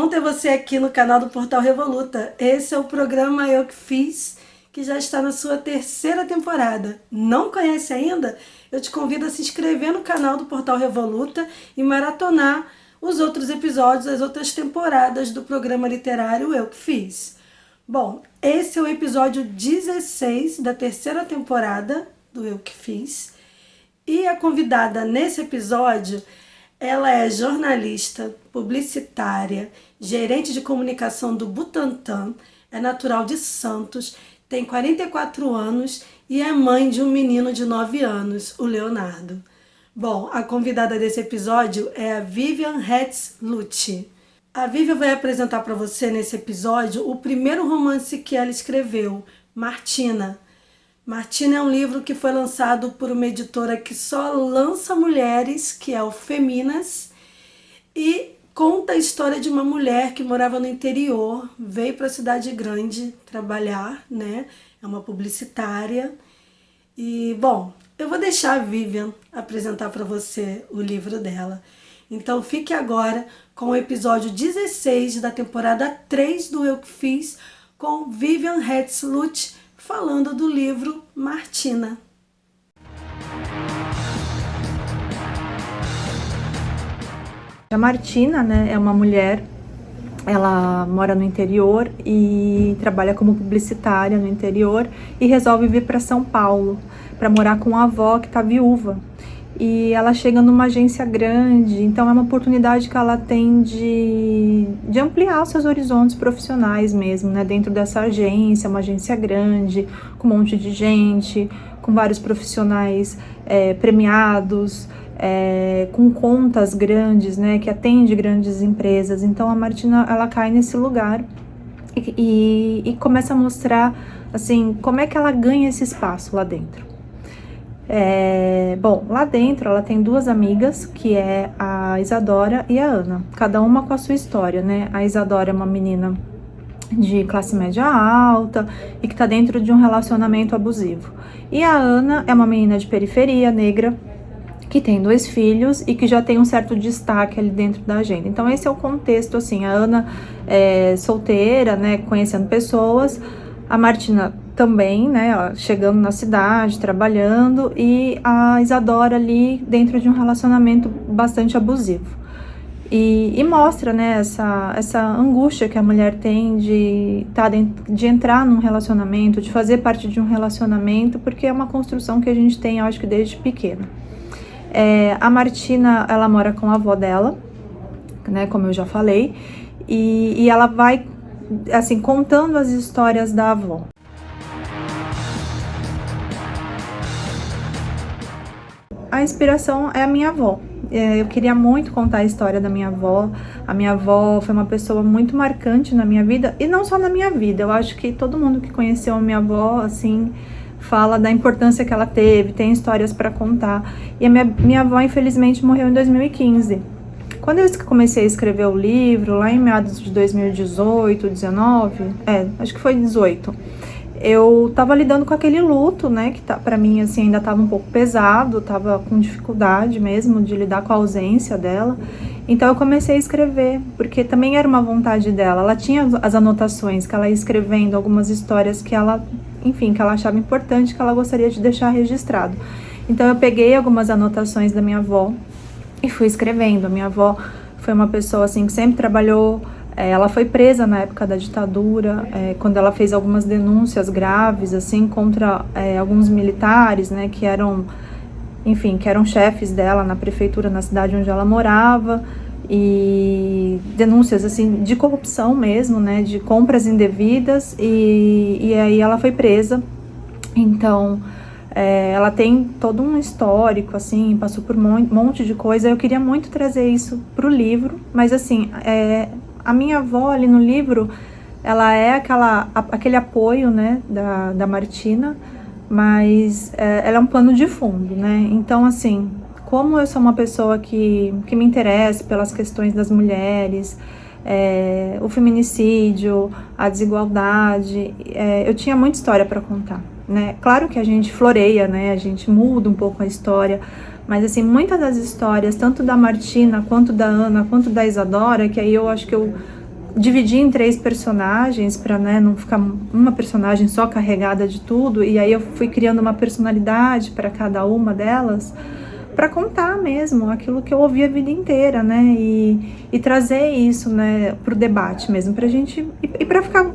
bom ter você aqui no canal do Portal Revoluta. Esse é o programa Eu Que Fiz, que já está na sua terceira temporada. Não conhece ainda? Eu te convido a se inscrever no canal do Portal Revoluta e maratonar os outros episódios, as outras temporadas do programa literário Eu Que Fiz. Bom, esse é o episódio 16 da terceira temporada do Eu Que Fiz. E a convidada nesse episódio, ela é jornalista, publicitária, gerente de comunicação do Butantan, é natural de Santos, tem 44 anos e é mãe de um menino de 9 anos, o Leonardo. Bom, a convidada desse episódio é a Vivian Hetz Lucci. A Vivian vai apresentar para você nesse episódio o primeiro romance que ela escreveu, Martina. Martina é um livro que foi lançado por uma editora que só lança mulheres, que é o Feminas, e conta a história de uma mulher que morava no interior, veio para a cidade grande trabalhar, né? É uma publicitária. E, bom, eu vou deixar a Vivian apresentar para você o livro dela. Então fique agora com o episódio 16 da temporada 3 do Eu Que Fiz, com Vivian Hetz Lucci, falando do livro Martina. A Martina, né, é uma mulher, ela mora no interior e trabalha como publicitária no interior e resolve vir para São Paulo para morar com a avó que está viúva. E ela chega numa agência grande, então é uma oportunidade que ela tem de ampliar os seus horizontes profissionais mesmo, né? Dentro dessa agência, uma agência grande, com um monte de gente, com vários profissionais premiados, com contas grandes, né? Que atende grandes empresas. Então a Martina, ela cai nesse lugar e começa a mostrar, assim, como é que ela ganha esse espaço lá dentro. Bom, lá dentro ela tem duas amigas, que é a Isadora e a Ana, cada uma com a sua história, né? A Isadora é uma menina de classe média alta e que tá dentro de um relacionamento abusivo. E a Ana é uma menina de periferia, negra, que tem 2 filhos e que já tem um certo destaque ali dentro da agenda. Então esse é o contexto, assim, a Ana é solteira, né, conhecendo pessoas, a Martina também, né, chegando na cidade, trabalhando, e a Isadora ali dentro de um relacionamento bastante abusivo. E mostra, né, essa angústia que a mulher tem de entrar num relacionamento, de fazer parte de um relacionamento, porque é uma construção que a gente tem, eu acho que desde pequena. A Martina, ela mora com a avó dela, né, como eu já falei, e ela vai, assim, contando as histórias da avó. A inspiração é a minha avó. Eu queria muito contar a história da minha avó. A minha avó foi uma pessoa muito marcante na minha vida, e não só na minha vida. Eu acho que todo mundo que conheceu a minha avó, assim, fala da importância que ela teve, tem histórias para contar. E a minha avó, infelizmente, morreu em 2015. Quando eu comecei a escrever o livro, lá em meados de 2018, 19, acho que foi 18, eu tava lidando com aquele luto, né, que pra mim, assim, ainda tava um pouco pesado, tava com dificuldade mesmo de lidar com a ausência dela. Então eu comecei a escrever, porque também era uma vontade dela. Ela tinha as anotações que ela ia escrevendo, algumas histórias que ela, enfim, que ela achava importante, que ela gostaria de deixar registrado. Então eu peguei algumas anotações da minha avó e fui escrevendo. A minha avó foi uma pessoa, assim, que sempre trabalhou. Ela foi presa na época da ditadura, quando ela fez algumas denúncias graves, assim, contra alguns militares, né, que eram, enfim, que eram chefes dela na prefeitura, na cidade onde ela morava, e denúncias, assim, de corrupção mesmo, né, de compras indevidas, e aí ela foi presa. Então, ela tem todo um histórico, assim, passou por um monte de coisa. Eu queria muito trazer isso pro livro, mas, assim, a minha avó ali no livro, ela é aquele apoio, né, da Martina, mas ela é um plano de fundo, né? Então, assim, como eu sou uma pessoa que me interessa pelas questões das mulheres, o feminicídio, a desigualdade, eu tinha muita história para contar, né? Claro que a gente floreia, né? A gente muda um pouco a história, mas, assim, muitas das histórias, tanto da Martina, quanto da Ana, quanto da Isadora, que aí eu acho que eu dividi em 3 personagens para, né, não ficar uma personagem só carregada de tudo, e aí eu fui criando uma personalidade para cada uma delas, para contar mesmo aquilo que eu ouvi a vida inteira, né, e trazer isso, né, pro debate mesmo, pra gente, e para ficar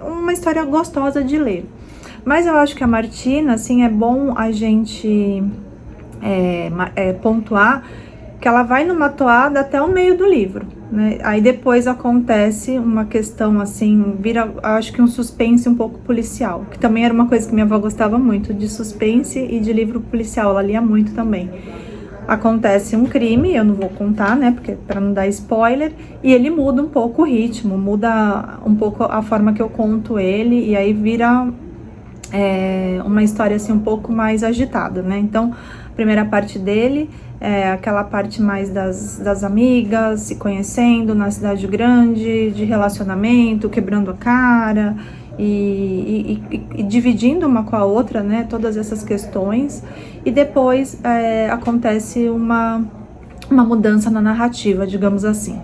uma história gostosa de ler. Mas eu acho que a Martina, assim, é bom a gente pontuar que ela vai numa toada até o meio do livro, né? Aí depois acontece uma questão assim, vira, acho que um suspense um pouco policial, que também era uma coisa que minha avó gostava muito, de suspense e de livro policial, ela lia muito também. Acontece um crime, eu não vou contar, né, porque para não dar spoiler, e ele muda um pouco o ritmo, muda um pouco a forma que eu conto ele, e aí vira uma história assim um pouco mais agitada, né? Então, a primeira parte dele é aquela parte mais das amigas, se conhecendo na cidade grande, de relacionamento, quebrando a cara e dividindo uma com a outra, né? Todas essas questões. E depois acontece uma mudança na narrativa, digamos assim.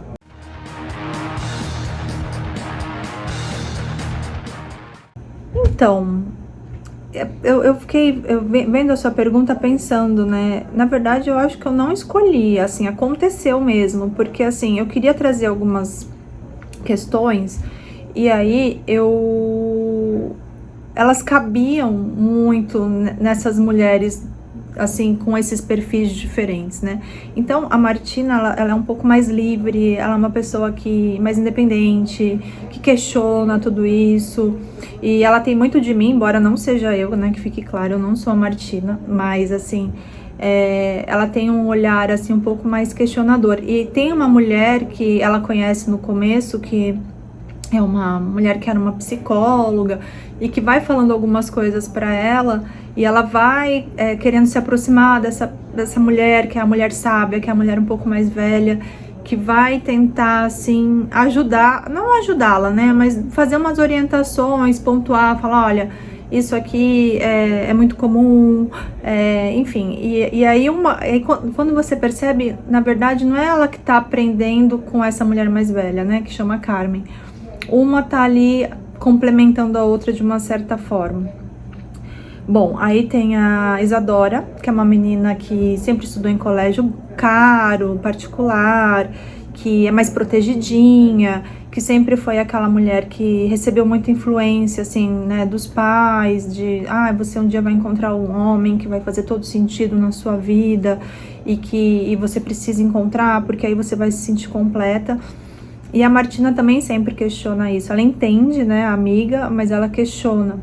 Então, eu fiquei vendo a sua pergunta pensando, né? Na verdade, eu acho que eu não escolhi, assim, aconteceu mesmo, porque assim, eu queria trazer algumas questões e aí elas cabiam muito nessas mulheres, assim, com esses perfis diferentes, né? Então, a Martina, ela é um pouco mais livre, ela é uma pessoa mais independente, que questiona tudo isso, e ela tem muito de mim, embora não seja eu, né, que fique claro, eu não sou a Martina, mas, assim, ela tem um olhar, assim, um pouco mais questionador. E tem uma mulher que ela conhece no começo, que é uma mulher que era uma psicóloga e que vai falando algumas coisas para ela, e ela vai querendo se aproximar dessa mulher, que é a mulher sábia, que é a mulher um pouco mais velha, que vai tentar, assim, não ajudá-la, né, mas fazer umas orientações, pontuar, falar, olha, isso aqui é muito comum, enfim, e aí quando você percebe, na verdade, não é ela que tá aprendendo com essa mulher mais velha, né, que chama Carmen. Uma tá ali complementando a outra de uma certa forma. Bom, aí tem a Isadora, que é uma menina que sempre estudou em colégio caro, particular, que é mais protegidinha, que sempre foi aquela mulher que recebeu muita influência, assim, né, dos pais, você um dia vai encontrar um homem que vai fazer todo sentido na sua vida e você precisa encontrar, porque aí você vai se sentir completa. E a Martina também sempre questiona isso. Ela entende, né, a amiga, mas ela questiona.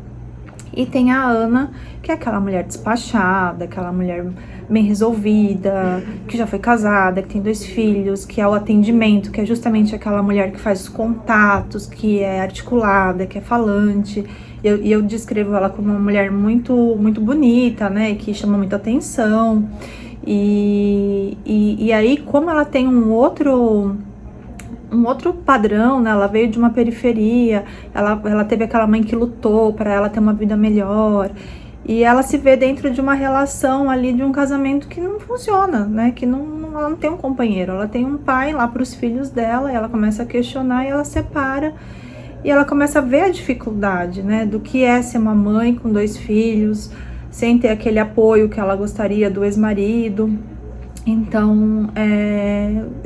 E tem a Ana, que é aquela mulher despachada, aquela mulher bem resolvida, que já foi casada, que tem 2 filhos, que é o atendimento, que é justamente aquela mulher que faz os contatos, que é articulada, que é falante. E eu descrevo ela como uma mulher muito, muito bonita, né, que chama muita atenção. E aí, como ela tem um outro padrão, né? Ela veio de uma periferia, ela teve aquela mãe que lutou para ela ter uma vida melhor, e ela se vê dentro de uma relação ali, de um casamento que não funciona, né? Que ela não tem um companheiro, ela tem um pai lá para os filhos dela, e ela começa a questionar e ela separa, e ela começa a ver a dificuldade, né? Do que é ser uma mãe com 2 filhos, sem ter aquele apoio que ela gostaria do ex-marido. Então,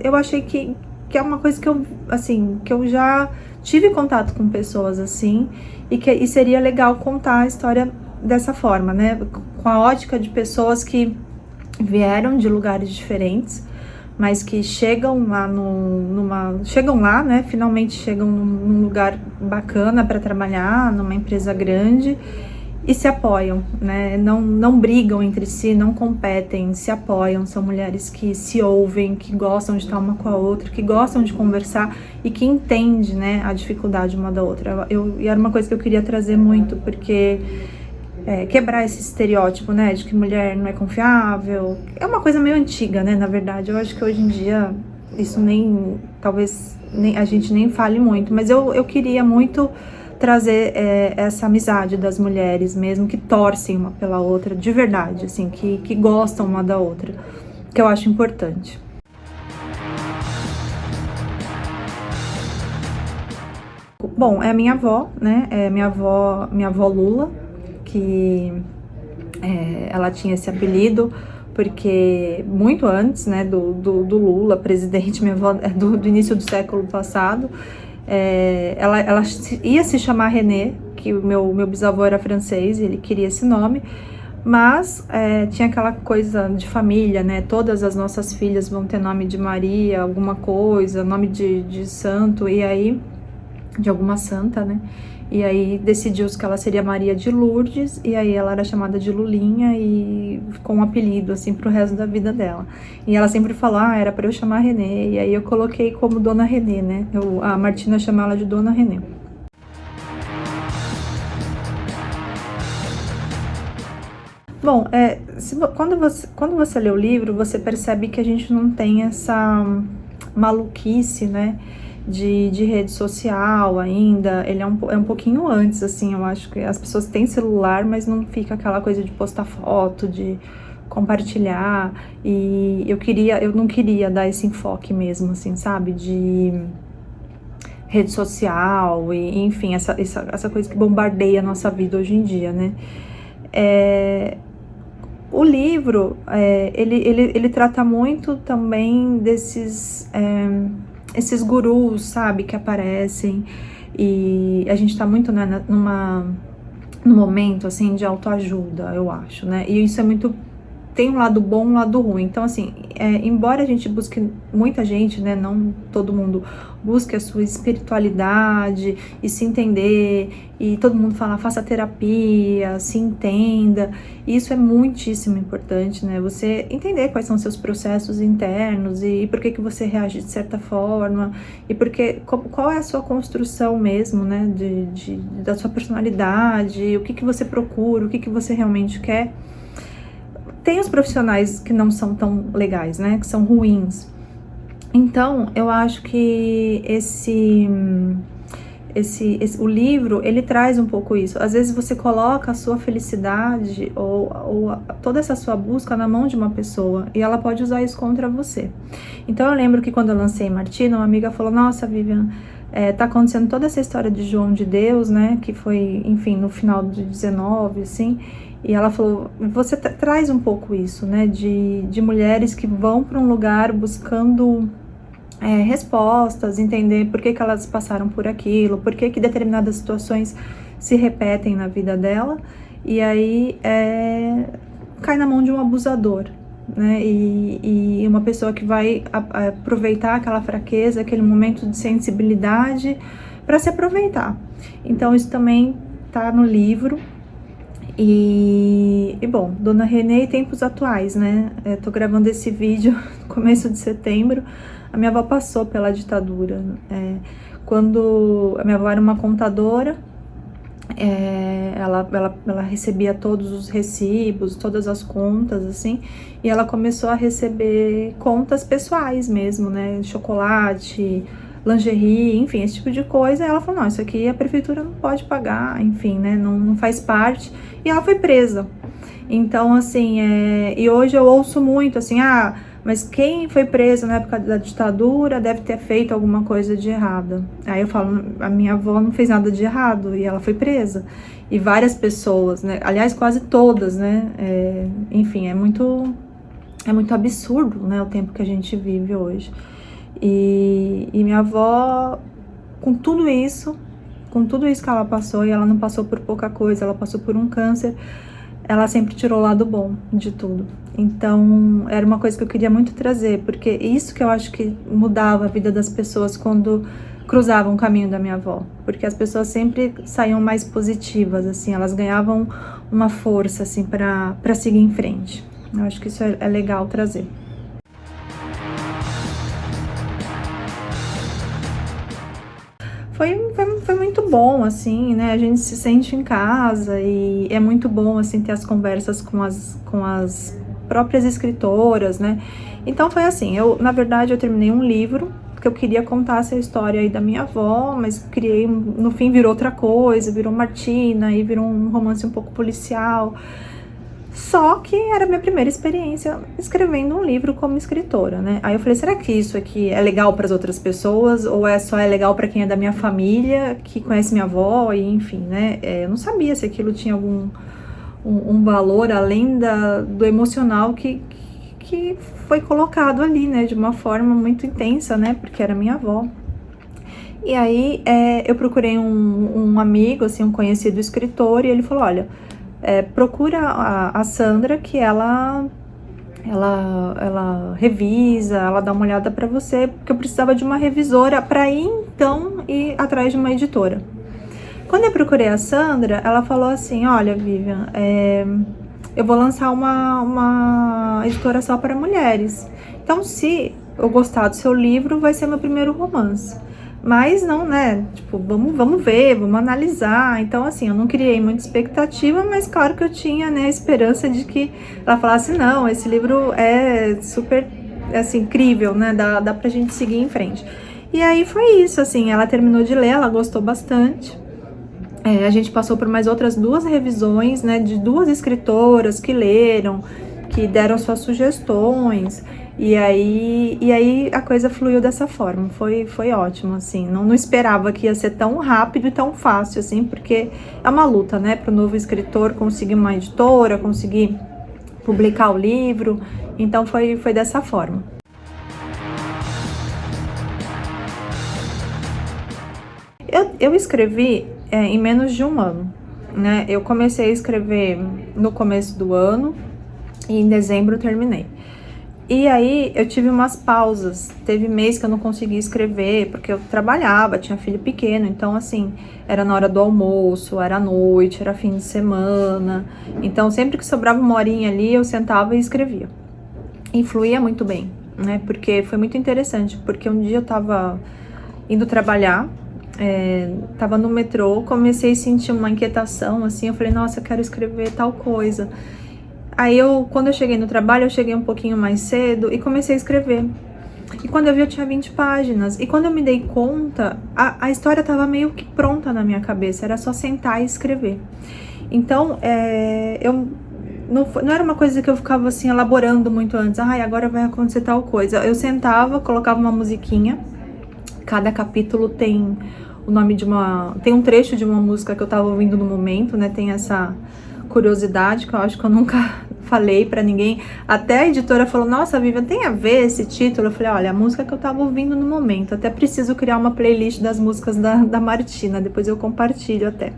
eu achei que é uma coisa que eu já tive contato com pessoas assim, e seria legal contar a história dessa forma, né, com a ótica de pessoas que vieram de lugares diferentes, mas que chegam lá, né, finalmente chegam num lugar bacana para trabalhar, numa empresa grande, e se apoiam, né? Não brigam entre si, não competem, se apoiam. São mulheres que se ouvem, que gostam de estar uma com a outra, que gostam de conversar e que entendem, né, a dificuldade uma da outra. E era uma coisa que eu queria trazer muito, porque quebrar esse estereótipo, né, de que mulher não é confiável, é uma coisa meio antiga, né, na verdade. Eu acho que hoje em dia isso talvez a gente nem fale muito, mas eu queria muito trazer essa amizade das mulheres mesmo, que torcem uma pela outra de verdade, assim, que gostam uma da outra, que eu acho importante. Bom, é a minha avó, né? É minha avó Lula, que ela tinha esse apelido porque muito antes, né, do Lula, presidente, minha avó é do início do século passado, ela ia se chamar René, que o meu bisavô era francês e ele queria esse nome, mas tinha aquela coisa de família, né, todas as nossas filhas vão ter nome de Maria, alguma coisa, nome de santo, e aí, de alguma santa, né, e aí decidiu-se que ela seria Maria de Lourdes, e aí ela era chamada de Lulinha e ficou um apelido, assim, pro resto da vida dela. E ela sempre falou, era pra eu chamar Renê, e aí eu coloquei como Dona Renê, né? A Martina chama ela de Dona Renê. Bom, quando você lê o livro, você percebe que a gente não tem essa maluquice, né? De rede social ainda, ele é um pouquinho antes, assim, eu acho que as pessoas têm celular, mas não fica aquela coisa de postar foto, de compartilhar, e eu não queria dar esse enfoque mesmo, assim, sabe, de rede social, e enfim, essa coisa que bombardeia a nossa vida hoje em dia, né. O livro, ele trata muito também esses gurus, sabe, que aparecem, e a gente tá muito, né, num momento, assim, de autoajuda, eu acho, né, e isso tem um lado bom e um lado ruim. Então, assim, embora a gente busque, muita gente, né, não todo mundo busque a sua espiritualidade e se entender, e todo mundo fala, faça terapia, se entenda, isso é muitíssimo importante, né, você entender quais são seus processos internos e por que você reage de certa forma, e qual é a sua construção mesmo, né, da sua personalidade, o que você procura, o que você realmente quer. Tem os profissionais que não são tão legais, né? Que são ruins. Então, eu acho que o livro, ele traz um pouco isso. Às vezes você coloca a sua felicidade ou toda essa sua busca na mão de uma pessoa e ela pode usar isso contra você. Então, eu lembro que quando eu lancei Martina, uma amiga falou, nossa, Vivian, tá acontecendo toda essa história de João de Deus, né? Que foi, enfim, no final de 19, assim... E ela falou, você traz um pouco isso, né, de mulheres que vão para um lugar buscando respostas, entender por que elas passaram por aquilo, por que determinadas situações se repetem na vida dela, e aí cai na mão de um abusador, né, e uma pessoa que vai aproveitar aquela fraqueza, aquele momento de sensibilidade para se aproveitar. Então isso também tá no livro. E bom, Dona Renê e tempos atuais, né? Tô gravando esse vídeo no começo de setembro. A minha avó passou pela ditadura. Quando a minha avó era uma contadora, ela recebia todos os recibos, todas as contas, assim, e ela começou a receber contas pessoais mesmo, né? Chocolate, lingerie, enfim, esse tipo de coisa. Ela falou, não, isso aqui a prefeitura não pode pagar, enfim, né, não faz parte, e ela foi presa. Então, assim, e hoje eu ouço muito, assim, mas quem foi preso na época da ditadura deve ter feito alguma coisa de errada. Aí eu falo, a minha avó não fez nada de errado, e ela foi presa. E várias pessoas, né, aliás, quase todas, né, enfim, é muito absurdo, né, o tempo que a gente vive hoje. E minha avó, com tudo isso que ela passou, e ela não passou por pouca coisa, ela passou por um câncer, ela sempre tirou o lado bom de tudo. Então, era uma coisa que eu queria muito trazer, porque isso que eu acho que mudava a vida das pessoas quando cruzavam o caminho da minha avó. Porque as pessoas sempre saíam mais positivas, assim, elas ganhavam uma força, assim, pra seguir em frente. Eu acho que isso é legal trazer. Foi muito bom, assim, né, a gente se sente em casa e é muito bom, assim, ter as conversas com as próprias escritoras, né, então foi assim, na verdade, eu terminei um livro, porque eu queria contar essa história aí da minha avó, mas no fim virou outra coisa, virou Martina, e virou um romance um pouco policial, Só que era a minha primeira experiência escrevendo um livro como escritora, né? Aí eu falei, será que isso aqui é legal para as outras pessoas? Ou só é legal para quem é da minha família, que conhece minha avó, e enfim, né? Eu não sabia se aquilo tinha algum um valor além do emocional que foi colocado ali, né? De uma forma muito intensa, né? Porque era minha avó. E aí eu procurei um amigo, assim, um conhecido escritor, e ele falou, olha, procura a Sandra, que ela revisa, ela dá uma olhada para você, porque eu precisava de uma revisora para então ir atrás de uma editora. Quando eu procurei a Sandra, ela falou assim, olha, Vivian, eu vou lançar uma editora só para mulheres. Então, se eu gostar do seu livro, vai ser meu primeiro romance. Mas não, né? Tipo, vamos ver, vamos analisar. Então, assim, eu não criei muita expectativa, mas claro que eu tinha, né, a esperança de que ela falasse, não, esse livro é super, assim, incrível, né? Dá pra gente seguir em frente. E aí foi isso, assim, ela terminou de ler, ela gostou bastante. A gente passou por mais outras 2 revisões, né, de 2 escritoras que leram, que deram suas sugestões, e aí a coisa fluiu dessa forma, foi ótimo, assim, não esperava que ia ser tão rápido e tão fácil, assim, porque é uma luta, né, para o novo escritor conseguir uma editora, conseguir publicar o livro, então foi dessa forma. Eu escrevi em menos de um ano, né? Eu comecei a escrever no começo do ano e em dezembro eu terminei. E aí eu tive umas pausas, teve mês que eu não conseguia escrever, porque eu trabalhava, tinha filho pequeno, então assim, era na hora do almoço, era à noite, era fim de semana, então sempre que sobrava uma horinha ali, eu sentava e escrevia. E fluía muito bem, né? Porque foi muito interessante, porque um dia eu tava indo trabalhar, tava no metrô, comecei a sentir uma inquietação, assim, eu falei, nossa, eu quero escrever tal coisa. Aí quando eu cheguei no trabalho, eu cheguei um pouquinho mais cedo e comecei a escrever. E quando eu vi, eu tinha 20 páginas. E quando eu me dei conta, a história tava meio que pronta na minha cabeça, era só sentar e escrever. Então, não era uma coisa que eu ficava assim, elaborando muito antes, agora vai acontecer tal coisa. Eu sentava, colocava uma musiquinha, cada capítulo tem o nome tem um trecho de uma música que eu tava ouvindo no momento, né? Tem essa curiosidade que eu acho que eu nunca falei pra ninguém. Até a editora falou, nossa, Vivian, tem a ver esse título? Eu falei, olha, a música que eu tava ouvindo no momento. Até preciso criar uma playlist das músicas da Martina, depois eu compartilho até.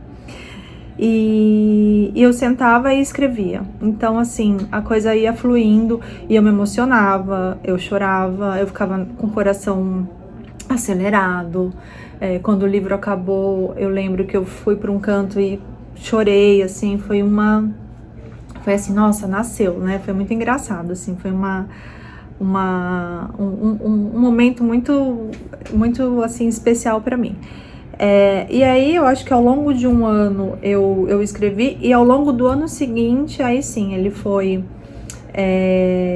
E eu sentava e escrevia. Então, assim, a coisa ia fluindo e eu me emocionava, eu chorava, eu ficava com o coração acelerado. Quando o livro acabou, eu lembro que eu fui para um canto e chorei, assim, foi assim, nossa, nasceu, né? Foi muito engraçado, assim, foi um momento muito, muito, assim, especial para mim. E aí, eu acho que ao longo de um ano eu escrevi, e ao longo do ano seguinte, aí sim, ele foi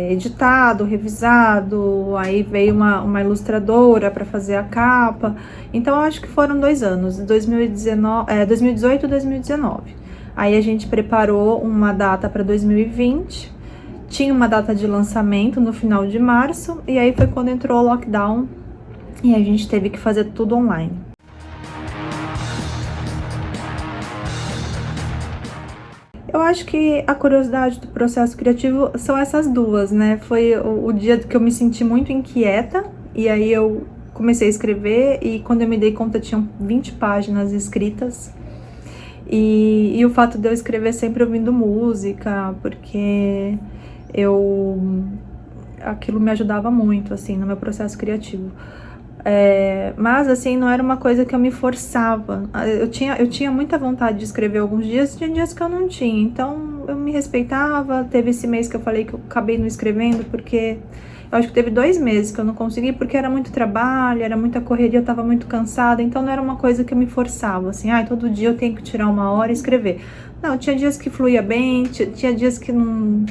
editado, revisado, aí veio uma ilustradora para fazer a capa. Então, eu acho que foram 2 anos, 2018 e 2019. Aí a gente preparou uma data para 2020, tinha uma data de lançamento no final de março, e aí foi quando entrou o lockdown e a gente teve que fazer tudo online. Eu acho que a curiosidade do processo criativo são essas 2, né? Foi o dia que eu me senti muito inquieta, e aí eu comecei a escrever, e quando eu me dei conta tinham 20 páginas escritas. E o fato de eu escrever sempre ouvindo música, porque aquilo me ajudava muito, assim, no meu processo criativo. Mas, assim, não era uma coisa que eu me forçava. Eu tinha muita vontade de escrever alguns dias, tinha dias que eu não tinha. Então, eu me respeitava. Teve esse mês que eu falei que eu acabei não escrevendo, porque eu acho que teve 2 meses que eu não consegui, porque era muito trabalho, era muita correria, eu tava muito cansada. Então, não era uma coisa que eu me forçava, assim, todo dia eu tenho que tirar uma hora e escrever. Não, tinha dias que fluía bem, tinha dias que não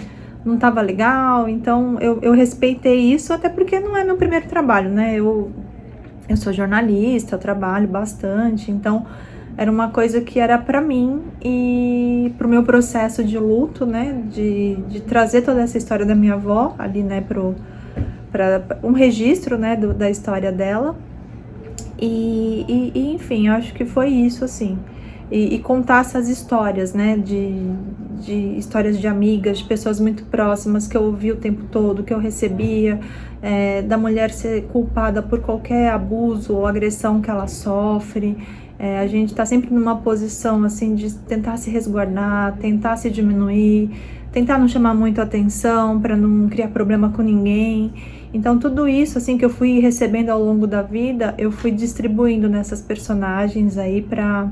tava legal. Então, eu respeitei isso, até porque não é meu primeiro trabalho, né? Eu sou jornalista, eu trabalho bastante, então era uma coisa que era para mim e pro meu processo de luto, né, de trazer toda essa história da minha avó ali, né, para um registro, né, da história dela. Enfim, eu acho que foi isso, assim. E contar essas histórias, né, de histórias de amigas, de pessoas muito próximas que eu ouvi o tempo todo, que eu recebia, da mulher ser culpada por qualquer abuso ou agressão que ela sofre. A gente tá sempre numa posição, assim, de tentar se resguardar, tentar se diminuir, tentar não chamar muito atenção para não criar problema com ninguém. Então, tudo isso, assim, que eu fui recebendo ao longo da vida, eu fui distribuindo nessas personagens aí para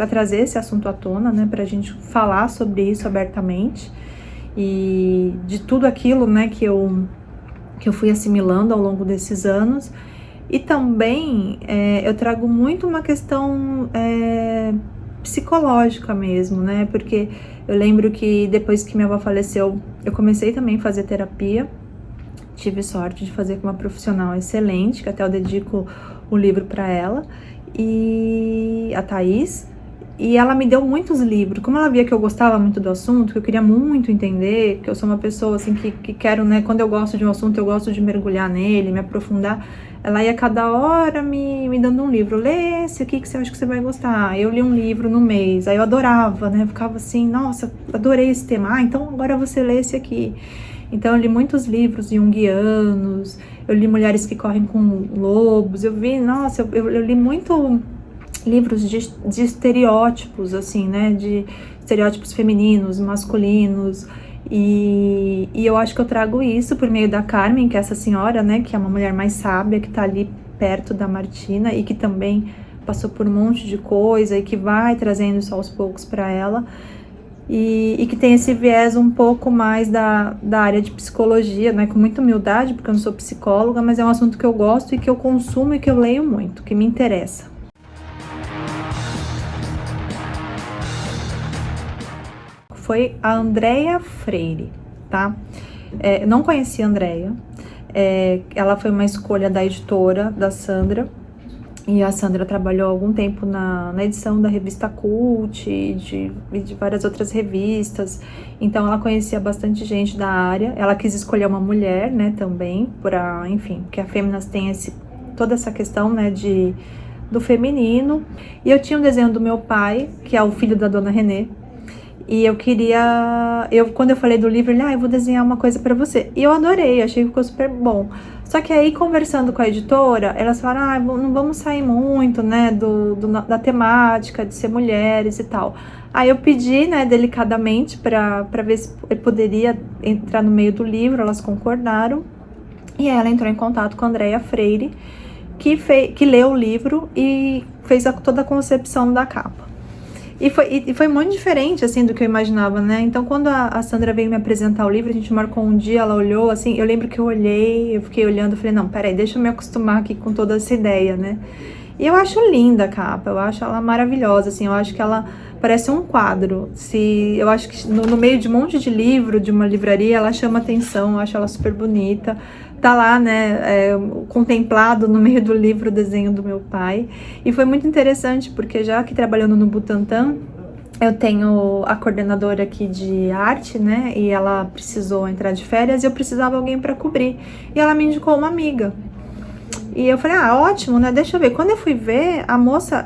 trazer esse assunto à tona, né, pra gente falar sobre isso abertamente e de tudo aquilo, né, que eu fui assimilando ao longo desses anos. E também eu trago muito uma questão psicológica mesmo, né, porque eu lembro que depois que minha avó faleceu, eu comecei também a fazer terapia. Tive sorte de fazer com uma profissional excelente, que até eu dedico o livro para ela, e a Thaís, e ela me deu muitos livros. Como ela via que eu gostava muito do assunto, que eu queria muito entender, que eu sou uma pessoa assim que quero, né, quando eu gosto de um assunto, eu gosto de mergulhar nele, me aprofundar. Ela ia cada hora me dando um livro. Lê esse aqui que você acha que você vai gostar. Eu li um livro no mês, aí eu adorava, né? Eu ficava assim, nossa, adorei esse tema. Ah, então agora você lê esse aqui. Então eu li muitos livros junguianos, eu li Mulheres que Correm com Lobos, eu li muito livros de estereótipos, assim, né, de estereótipos femininos, masculinos, e eu acho que eu trago isso por meio da Carmen, que é essa senhora, né, que é uma mulher mais sábia, que tá ali perto da Martina e que também passou por um monte de coisa e que vai trazendo isso aos poucos para ela. E que tem esse viés um pouco mais da área de psicologia, né, com muita humildade, porque eu não sou psicóloga, mas é um assunto que eu gosto e que eu consumo e que eu leio muito, que me interessa. Foi a Andréia Freire, tá? Não conhecia a Andréia, ela foi uma escolha da editora, da Sandra, e a Sandra trabalhou algum tempo na edição da revista Cult e de várias outras revistas. Então ela conhecia bastante gente da área. Ela quis escolher uma mulher, né, também, enfim, porque a Fêminas tem toda essa questão, né, do feminino. E eu tinha um desenho do meu pai, que é o filho da Dona Renê. E quando eu falei do livro, ele, eu vou desenhar uma coisa pra você. E eu adorei, achei que ficou super bom. Só que aí, conversando com a editora, elas falaram, não vamos sair muito, né, da temática de ser mulheres e tal. Aí eu pedi, né, delicadamente pra ver se ele poderia entrar no meio do livro, elas concordaram. E ela entrou em contato com a Andréia Freire, que leu o livro e fez toda a concepção da capa. E foi muito diferente, assim, do que eu imaginava, né? Então, quando a Sandra veio me apresentar o livro, a gente marcou um dia, ela olhou, assim, eu lembro que eu fiquei olhando, falei, não, peraí, deixa eu me acostumar aqui com toda essa ideia, né? E eu acho linda a capa, eu acho ela maravilhosa, assim, eu acho que ela parece um quadro. Eu acho que no meio de um monte de livro, de uma livraria, ela chama atenção, eu acho ela super bonita. Tá lá, né, contemplado no meio do livro o desenho do meu pai. E foi muito interessante, porque já que trabalhando no Butantan, eu tenho a coordenadora aqui de arte, né, e ela precisou entrar de férias e eu precisava de alguém para cobrir. E ela me indicou uma amiga. E eu falei, ótimo, né? Deixa eu ver. Quando eu fui ver,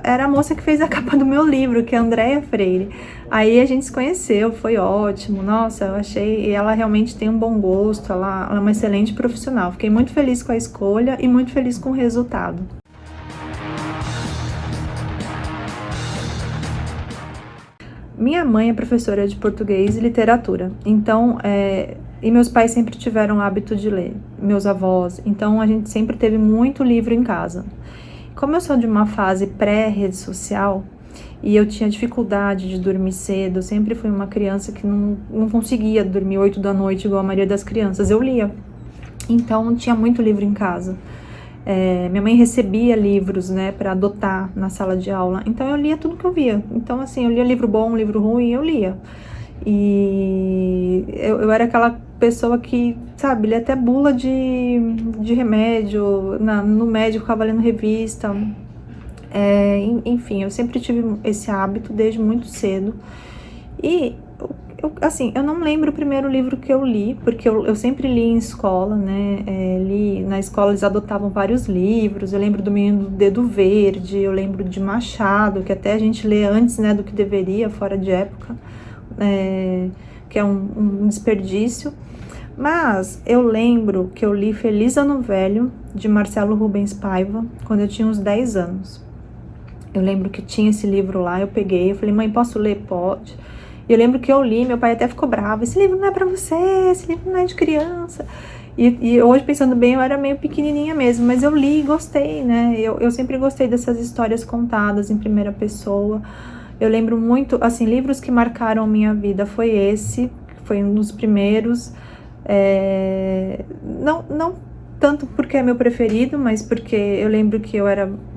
era a moça que fez a capa do meu livro, que é a Andréia Freire. Aí a gente se conheceu, foi ótimo. Nossa, eu achei... E ela realmente tem um bom gosto, ela é uma excelente profissional. Fiquei muito feliz com a escolha e muito feliz com o resultado. Minha mãe é professora de português e literatura, então, e meus pais sempre tiveram o hábito de ler, meus avós, então a gente sempre teve muito livro em casa. Como eu sou de uma fase pré-rede social e eu tinha dificuldade de dormir cedo, eu sempre fui uma criança que não conseguia dormir 8 da noite igual a maioria das crianças, eu lia, então tinha muito livro em casa. Minha mãe recebia livros, né, para adotar na sala de aula, então eu lia tudo que eu via. Então, assim, eu lia livro bom, livro ruim, eu lia. E eu era aquela pessoa que, sabe, lia até bula de remédio, no médico ficava lendo revista. Enfim, eu sempre tive esse hábito desde muito cedo. E, assim, eu não lembro o primeiro livro que eu li, porque eu sempre li em escola, né? Na escola eles adotavam vários livros. Eu lembro do Menino do Dedo Verde, eu lembro de Machado, que até a gente lê antes, né, do que deveria, fora de época, que é um desperdício. Mas eu lembro que eu li Feliz Ano Velho, de Marcelo Rubens Paiva, quando eu tinha uns 10 anos. Eu lembro que tinha esse livro lá, eu peguei, eu falei, mãe, posso ler? Pode. E eu lembro que eu li, meu pai até ficou bravo, esse livro não é pra você, esse livro não é de criança. E hoje, pensando bem, eu era meio pequenininha mesmo, mas eu li e gostei, né? Eu sempre gostei dessas histórias contadas em primeira pessoa. Eu lembro muito, assim, livros que marcaram minha vida foi esse, foi um dos primeiros. Não tanto porque é meu preferido, mas porque eu lembro que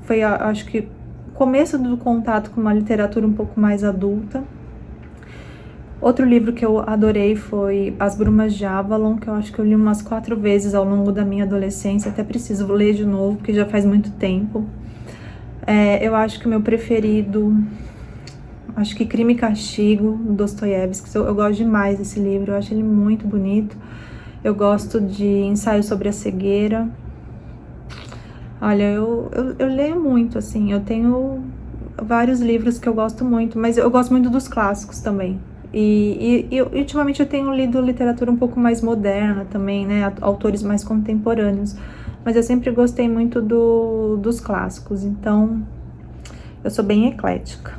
foi acho que começo do contato com uma literatura um pouco mais adulta. Outro livro que eu adorei foi As Brumas de Avalon, que eu acho que eu li umas 4 vezes ao longo da minha adolescência, até preciso ler de novo, porque já faz muito tempo. Eu acho que o meu preferido, acho que Crime e Castigo, do Dostoiévski, eu gosto demais desse livro, eu acho ele muito bonito. Eu gosto de Ensaio sobre a Cegueira. Olha, eu leio muito, assim, eu tenho vários livros que eu gosto muito, mas eu gosto muito dos clássicos também. E ultimamente eu tenho lido literatura um pouco mais moderna também, né, autores mais contemporâneos, mas eu sempre gostei muito dos clássicos, então eu sou bem eclética.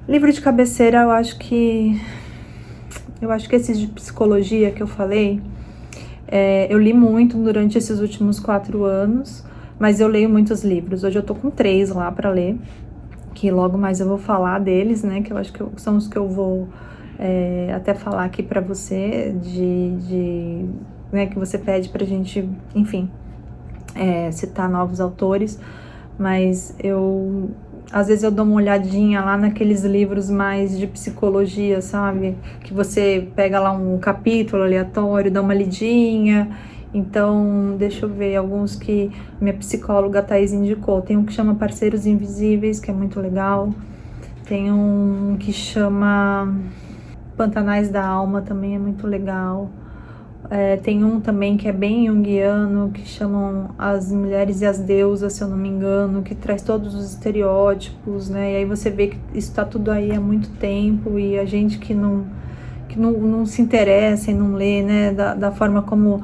Livro de cabeceira, eu acho que esses de psicologia que eu falei, eu li muito durante esses últimos 4 anos, mas eu leio muitos livros. Hoje eu tô com 3 lá para ler, que logo mais eu vou falar deles, né? Que eu acho que são os que eu vou até falar aqui para você, né, que você pede pra gente, enfim, citar novos autores, mas às vezes eu dou uma olhadinha lá naqueles livros mais de psicologia, sabe? Que você pega lá um capítulo aleatório, dá uma lidinha. Então, deixa eu ver, alguns que minha psicóloga Thaís indicou. Tem um que chama Parceiros Invisíveis, que é muito legal. Tem um que chama Pantanais da Alma, também é muito legal. Tem um também que é bem junguiano, que chamam As Mulheres e as Deusas, se eu não me engano, que traz todos os estereótipos, né? E aí você vê que isso tá tudo aí há muito tempo e a gente que não se interessa e não lê, né? Da forma como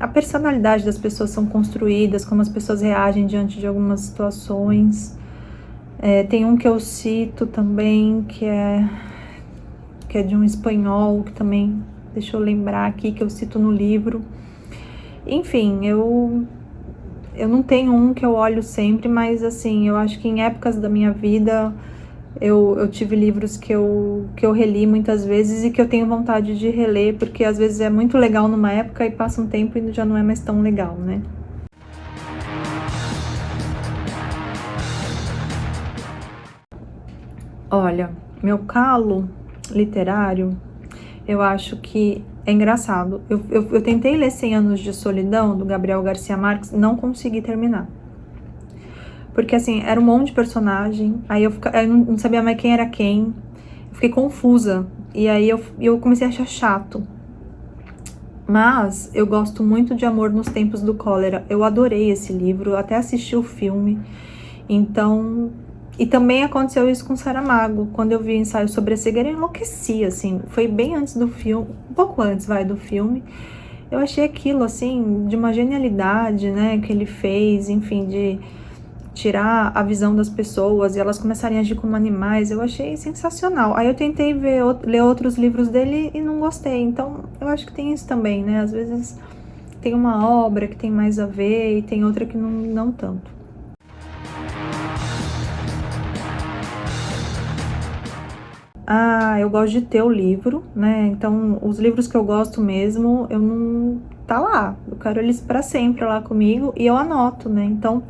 a personalidade das pessoas são construídas, como as pessoas reagem diante de algumas situações. Tem um que eu cito também, que é de um espanhol, que também... Deixa eu lembrar aqui, que eu cito no livro. Enfim, eu não tenho um que eu olho sempre, mas assim, eu acho que em épocas da minha vida eu tive livros que eu reli muitas vezes e que eu tenho vontade de reler, porque às vezes é muito legal numa época e passa um tempo e já não é mais tão legal, né? Olha, meu calo literário, eu acho que é engraçado. Eu tentei ler 100 Anos de Solidão, do Gabriel Garcia Marques, não consegui terminar. Porque, assim, era um monte de personagem, aí eu não sabia mais quem era quem, eu fiquei confusa, e aí eu comecei a achar chato. Mas eu gosto muito de Amor nos Tempos do Cólera, eu adorei esse livro, até assisti o filme, então... E também aconteceu isso com Saramago. Quando eu vi o Ensaio sobre a Cegueira, eu enlouqueci, assim. Foi bem antes do filme, um pouco antes, do filme. Eu achei aquilo, assim, de uma genialidade, né, que ele fez, enfim, de tirar a visão das pessoas e elas começarem a agir como animais. Eu achei sensacional. Aí eu tentei ler outros livros dele e não gostei. Então, eu acho que tem isso também, né? Às vezes tem uma obra que tem mais a ver e tem outra que não tanto. Eu gosto de ter o livro, né? Então, os livros que eu gosto mesmo, eu não... Tá lá. Eu quero eles para sempre lá comigo e eu anoto, né? Então,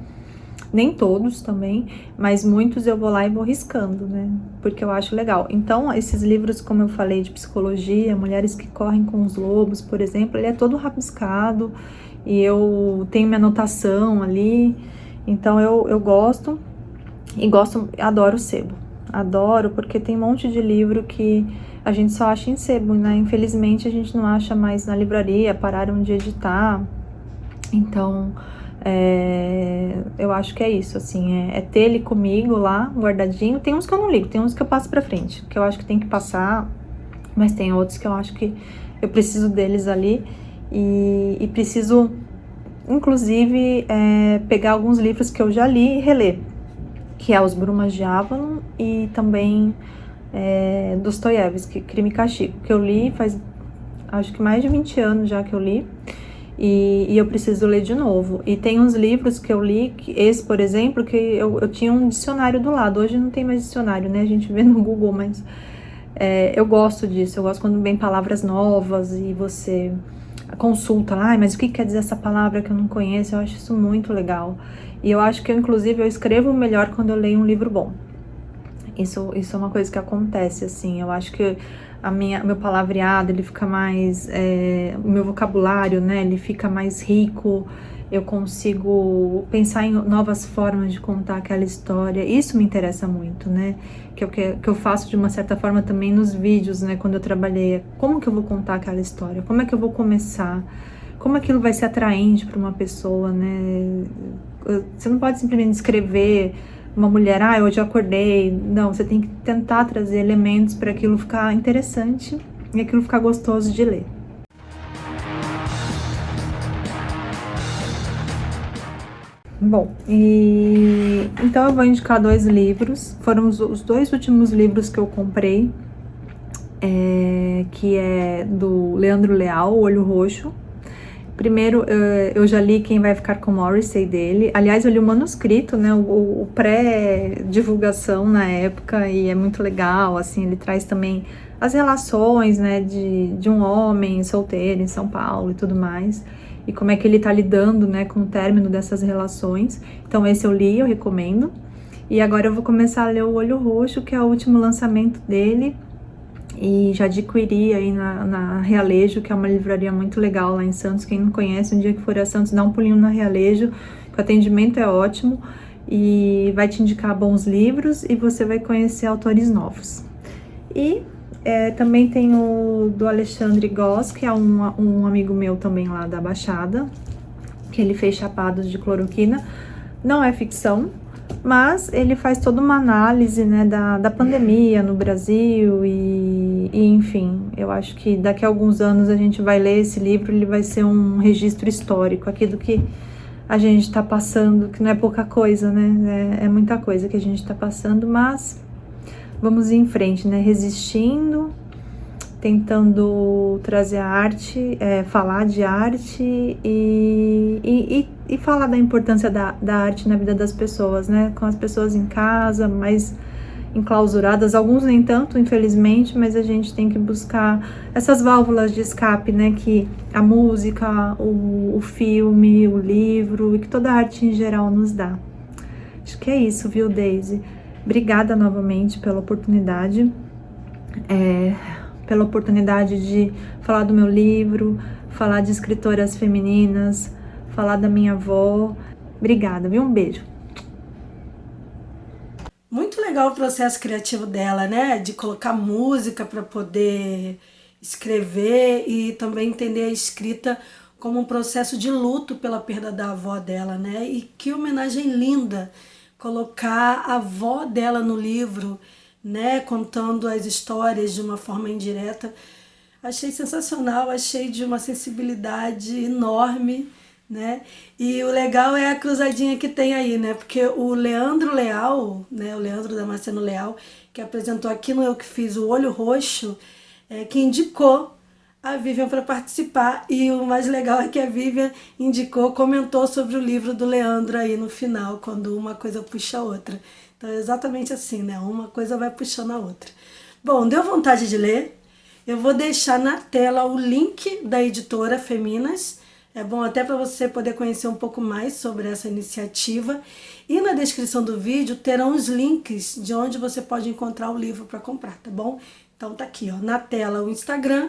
Nem todos também, mas muitos eu vou lá e vou riscando, né? Porque eu acho legal. Então, esses livros, como eu falei, de psicologia, Mulheres que Correm com os Lobos, por exemplo, ele é todo rabiscado e eu tenho minha anotação ali. Então, eu gosto e gosto, adoro o sebo. Adoro, porque tem um monte de livro que a gente só acha em sebo, né? Infelizmente, a gente não acha mais na livraria, pararam de editar. Então, eu acho que é isso, assim, é ter ele comigo lá, guardadinho. Tem uns que eu não ligo, tem uns que eu passo pra frente, que eu acho que tem que passar, mas tem outros que eu acho que eu preciso deles ali e preciso, inclusive, pegar alguns livros que eu já li e reler, que é Os Brumas de Avalon e também Dostoiévski, Crime e Castigo, que eu li faz, acho que mais de 20 anos já que eu li. E eu preciso ler de novo. E tem uns livros que eu li, esse, por exemplo, que eu tinha um dicionário do lado. Hoje não tem mais dicionário, né? A gente vê no Google, mas eu gosto disso. Eu gosto quando vem palavras novas e você consulta lá, mas o que quer dizer essa palavra que eu não conheço? Eu acho isso muito legal. E eu acho que, inclusive, eu escrevo melhor quando eu leio um livro bom. Isso é uma coisa que acontece, assim. Eu acho que meu palavreado, ele fica mais... o meu vocabulário, né? Ele fica mais rico. Eu consigo pensar em novas formas de contar aquela história. Isso me interessa muito, né? Que eu faço de uma certa forma também nos vídeos, né? Quando eu trabalhei. Como que eu vou contar aquela história? Como é que eu vou começar? Como aquilo vai ser atraente para uma pessoa, né? Você não pode simplesmente escrever uma mulher, hoje eu acordei. Não, você tem que tentar trazer elementos para aquilo ficar interessante e aquilo ficar gostoso de ler. Bom, então eu vou indicar 2 livros. Foram os 2 últimos livros que eu comprei, que é do Leandro Leal, O Olho Roxo. Primeiro, eu já li Quem Vai Ficar com Morrissey dele. Aliás, eu li o manuscrito, né, o pré-divulgação na época, e é muito legal, assim, ele traz também as relações, né, de um homem solteiro em São Paulo e tudo mais, e como é que ele tá lidando, né, com o término dessas relações. Então, esse eu li, eu recomendo. E agora eu vou começar a ler O Olho Roxo, que é o último lançamento dele, e já adquiri aí na Realejo, que é uma livraria muito legal lá em Santos. Quem não conhece, um dia que for a Santos, dá um pulinho na Realejo, que o atendimento é ótimo e vai te indicar bons livros e você vai conhecer autores novos. E também tem o do Alexandre Goss, que é um amigo meu também lá da Baixada, que ele fez Chapados de Cloroquina. Não é ficção, mas ele faz toda uma análise, né, da pandemia no Brasil e enfim, eu acho que daqui a alguns anos a gente vai ler esse livro, ele vai ser um registro histórico aqui do que a gente está passando, que não é pouca coisa, né, é muita coisa que a gente está passando, mas vamos em frente, né, resistindo, tentando trazer a arte, falar de arte e falar da importância da arte na vida das pessoas, né? Com as pessoas em casa, mais enclausuradas, alguns nem tanto, infelizmente, mas a gente tem que buscar essas válvulas de escape, né? Que a música, o filme, o livro e que toda a arte em geral nos dá. Acho que é isso, viu, Daisy? Obrigada novamente pela oportunidade. Pela oportunidade de falar do meu livro, falar de escritoras femininas, falar da minha avó. Obrigada, viu? Um beijo. Muito legal o processo criativo dela, né? De colocar música para poder escrever e também entender a escrita como um processo de luto pela perda da avó dela, né? E que homenagem linda colocar a avó dela no livro, né, contando as histórias de uma forma indireta. Achei sensacional, achei de uma sensibilidade enorme, né? E o legal é a cruzadinha que tem aí, né? Porque o Leandro Leal, né, o Leandro Damasceno Leal, que apresentou aqui no Eu Que Fiz o Olho Roxo, que indicou a Vivian para participar, e o mais legal é que a Vivian comentou sobre o livro do Leandro aí no final, quando uma coisa puxa a outra. Então é exatamente assim, né? Uma coisa vai puxando a outra. Bom, deu vontade de ler? Eu vou deixar na tela o link da editora Feminas, É bom até para você poder conhecer um pouco mais sobre essa iniciativa. E na descrição do vídeo terão os links de onde você pode encontrar o livro para comprar, tá bom? Então tá aqui, ó, na tela o Instagram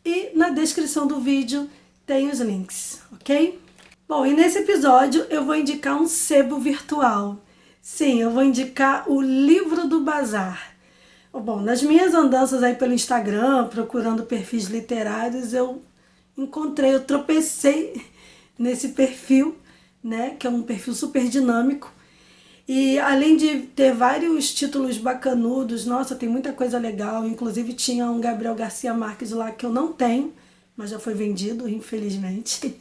e na descrição do vídeo tem os links, ok? Bom, e nesse episódio eu vou indicar um sebo virtual. Sim, eu vou indicar o Livro do Bazar. Bom, nas minhas andanças aí pelo Instagram, procurando perfis literários, eu tropecei nesse perfil, né, que é um perfil super dinâmico. E além de ter vários títulos bacanudos, nossa, tem muita coisa legal. Inclusive tinha um Gabriel Garcia Marques lá que eu não tenho, mas já foi vendido, infelizmente.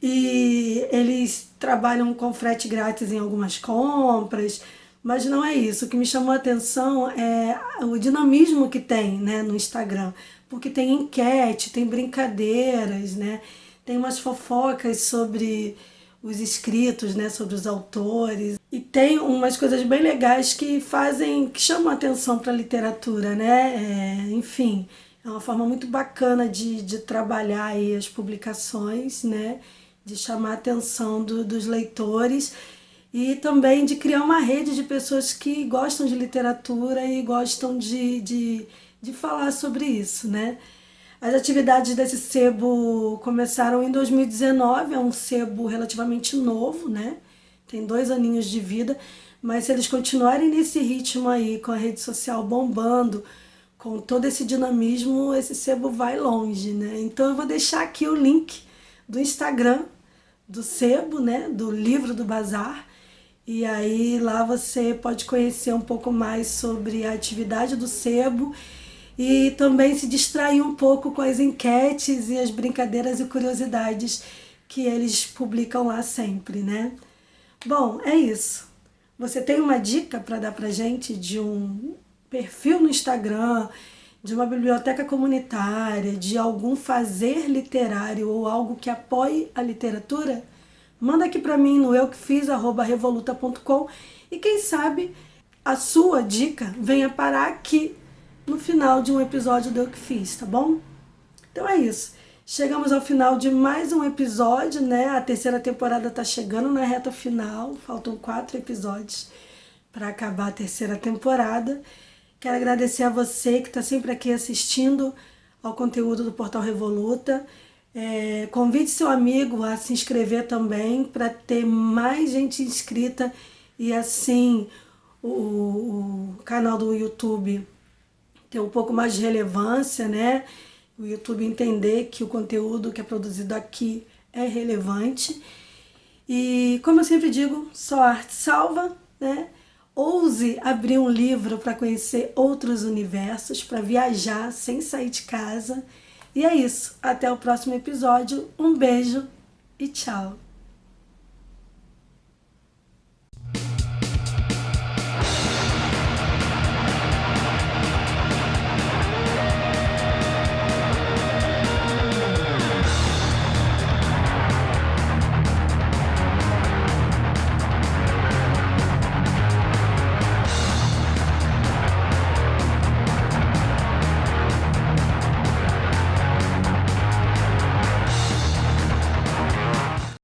E eles trabalham com frete grátis em algumas compras, mas não é isso. O que me chamou a atenção é o dinamismo que tem, né, no Instagram, porque tem enquete, tem brincadeiras, né, tem umas fofocas sobre os escritos, né, sobre os autores, e tem umas coisas bem legais que chamam a atenção para a literatura, né, enfim, é uma forma muito bacana de trabalhar aí as publicações, né, de chamar a atenção dos leitores e também de criar uma rede de pessoas que gostam de literatura e gostam de falar sobre isso, né. As atividades desse sebo começaram em 2019, é um sebo relativamente novo, né? Tem 2 aninhos de vida, mas se eles continuarem nesse ritmo aí, com a rede social bombando, com todo esse dinamismo, esse sebo vai longe, né? Então eu vou deixar aqui o link do Instagram do sebo, né? Do Livro do Bazar. E aí lá você pode conhecer um pouco mais sobre a atividade do sebo e também se distrair um pouco com as enquetes e as brincadeiras e curiosidades que eles publicam lá sempre, né? Bom, é isso. Você tem uma dica para dar pra gente de um perfil no Instagram, de uma biblioteca comunitária, de algum fazer literário ou algo que apoie a literatura? Manda aqui para mim no euquefiz@revoluta.com e quem sabe a sua dica venha parar aqui no final de um episódio do Eu Que Fiz, tá bom? Então é isso. Chegamos ao final de mais um episódio, né? A terceira temporada tá chegando na reta final. Faltam 4 episódios para acabar a terceira temporada. Quero agradecer a você que está sempre aqui assistindo ao conteúdo do Portal Revoluta. Convide seu amigo a se inscrever também para ter mais gente inscrita e assim o canal do YouTube ter um pouco mais de relevância, né? O YouTube entender que o conteúdo que é produzido aqui é relevante. E como eu sempre digo, só arte salva, né? Ouse abrir um livro para conhecer outros universos, para viajar sem sair de casa. E é isso. Até o próximo episódio. Um beijo e tchau.